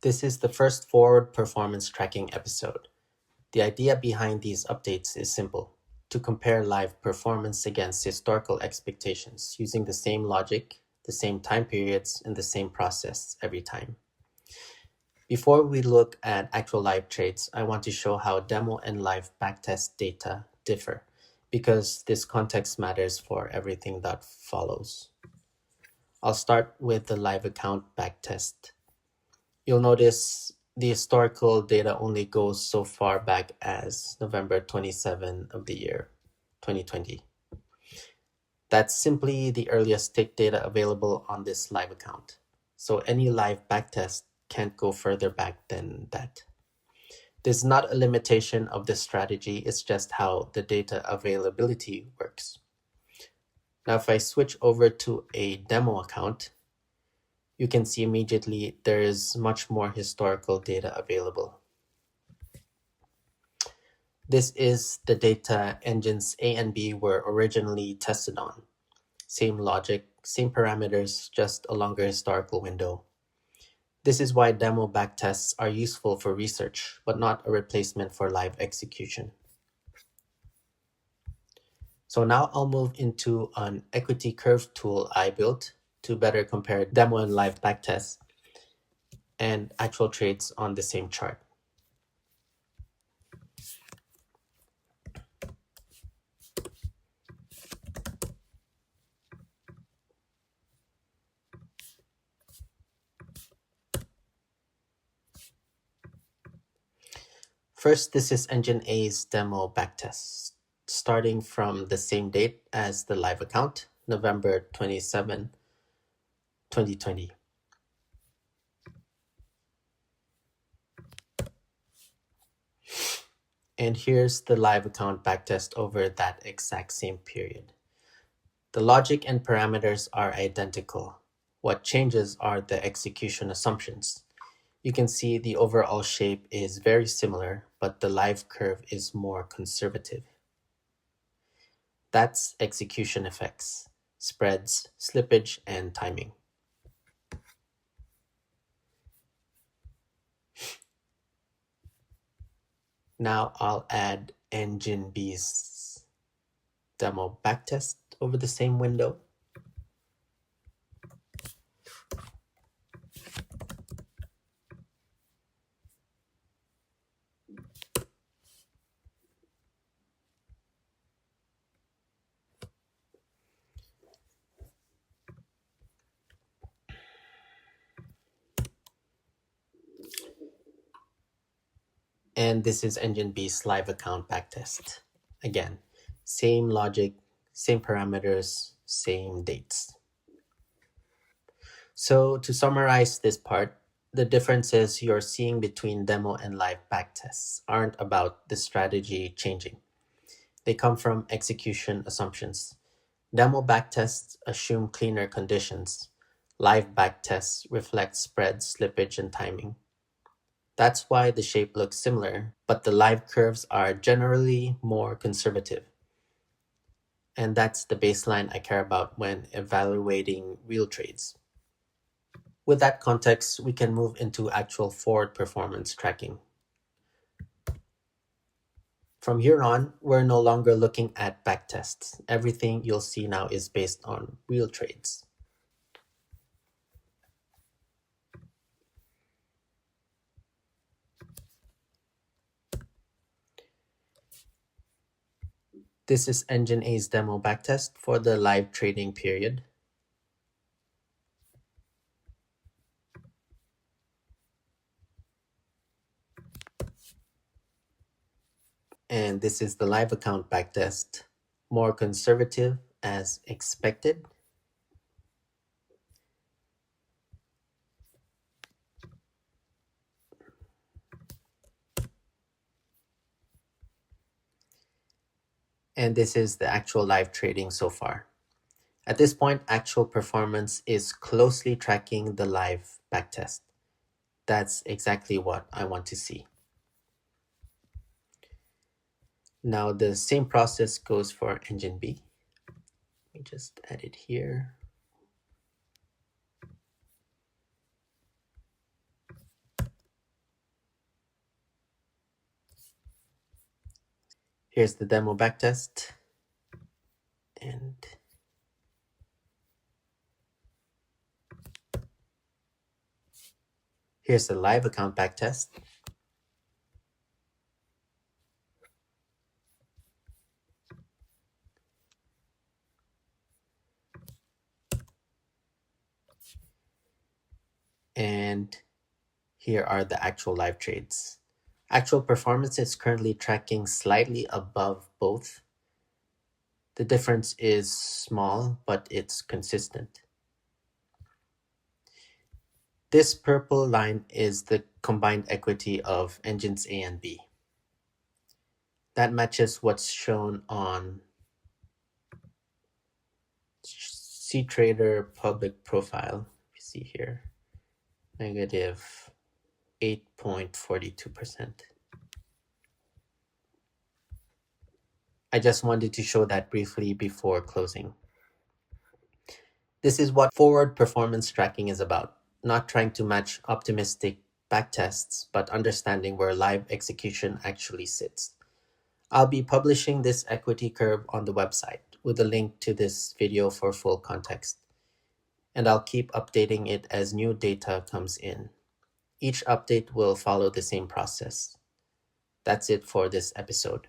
This is the first forward performance tracking episode. The idea behind these updates is simple: to compare live performance against historical expectations using the same logic, the same time periods, and the same process every time. Before we look at actual live trades, I want to show how demo and live backtest data differ, because this context matters for everything that follows. I'll start with the live account backtest. You'll notice the historical data only goes so far back as November 27 of the year 2020. That's simply the earliest tick data available on this live account. So any live backtest can't go further back than that. This is not a limitation of the strategy, it's just how the data availability works. Now, if I switch over to a demo account, you can see immediately there is much more historical data available. This is the data engines A and B were originally tested on. Same logic, same parameters, just a longer historical window. This is why demo backtests are useful for research, but not a replacement for live execution. So now I'll move into an equity curve tool I built to better compare demo and live backtests and actual trades on the same chart. First, this is Engine A's demo backtest, starting from the same date as the live account, November 27, 2020. And here's the live account backtest over that exact same period. The logic and parameters are identical. What changes are the execution assumptions. You can see the overall shape is very similar, but the live curve is more conservative. That's execution effects, spreads, slippage, and timing. Now I'll add Engine B's demo backtest over the same window. And this is Engine B's live account backtest. Again, same logic, same parameters, same dates. So to summarize this part, the differences you're seeing between demo and live backtests aren't about the strategy changing. They come from execution assumptions. Demo backtests assume cleaner conditions. Live backtests reflect spread, slippage, and timing. That's why the shape looks similar, but the live curves are generally more conservative. And that's the baseline I care about when evaluating real trades. With that context, we can move into actual forward performance tracking. From here on, we're no longer looking at backtests. Everything you'll see now is based on real trades. This is Engine A's demo backtest for the live trading period. And this is the live account backtest, more conservative as expected. And this is the actual live trading so far. At this point, actual performance is closely tracking the live backtest. That's exactly what I want to see. Now the same process goes for Engine B. Let me just add it here. Here's the demo backtest. And here's the live account backtest. And here are the actual live trades. Actual performance is currently tracking slightly above both. The difference is small, but it's consistent. This purple line is the combined equity of engines A and B. That matches what's shown on cTrader public profile. You see here, negative 8.42%. I just wanted to show that briefly before closing. This is what forward performance tracking is about, not trying to match optimistic backtests, but understanding where live execution actually sits. I'll be publishing this equity curve on the website with a link to this video for full context. And I'll keep updating it as new data comes in. Each update will follow the same process. That's it for this episode.